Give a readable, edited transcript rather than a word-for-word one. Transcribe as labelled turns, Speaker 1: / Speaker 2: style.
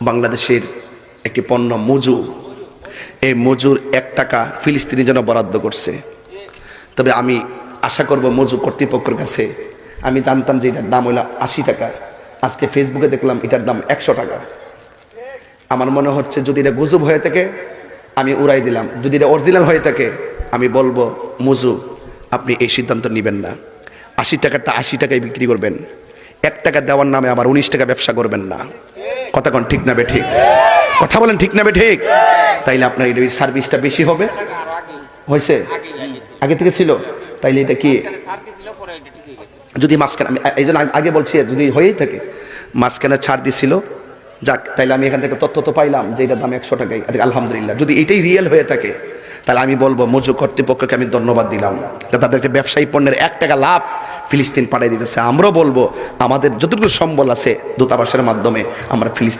Speaker 1: বাংলাদেশের একটি পণ্য মজু, এই মজুর 1 টাকা ফিলিস্তিনের জন্য বরাদ্দ করছে। তবে আমি আশা করব মজু কর্তৃপক্ষের কাছে, আমি জানতাম যে এটার দাম হলো 80 টাকা, আজকে ফেসবুকে দেখলাম এটার দাম 100 টাকা। আমার মনে হচ্ছে যদি এটা গুজব হয়ে থাকে আমি উড়াই দিলাম, যদি এটা অরিজিনাল হয়ে থাকে আমি বলবো মজু আপনি এই সিদ্ধান্ত নেবেন না। 80 টাকাটা 80 টাকায় বিক্রি করবেন, 1 টাকা দেওয়ার নামে আবার 19 টাকা ব্যবসা করবেন না। কথা কোন ঠিক না বে ঠিক? কথা বলেন ঠিক না বে ঠিক? তাইলে আপনার এই সার্ভিসটা বেশি হবে। হয়েছে আগে থেকে ছিল, তাইলে এটা কি যদি মাঝখানে, আমি এই জন্য আগে বলছি যদি হয়েই থাকে মাঝখানে ছাড় দিছিল, যাক তাইলে আমি এখান থেকে তথ্য তো পাইলাম যে এটার দাম 100 টাকাই। আলহামদুলিল্লাহ, যদি এটাই রিয়েল হয়ে থাকে তাহলে আমি বলবো মজু কর্তৃপক্ষকে আমি ধন্যবাদ দিলাম, তাদেরকে ব্যবসায়ী পণ্যের 1 টাকা লাভ ফিলিস্তিন পাঠিয়ে দিতেছে। আমরাও বলবো আমাদের যতটুকু সম্বল আছে দূতাবাসের মাধ্যমে আমরা ফিলিস্তিন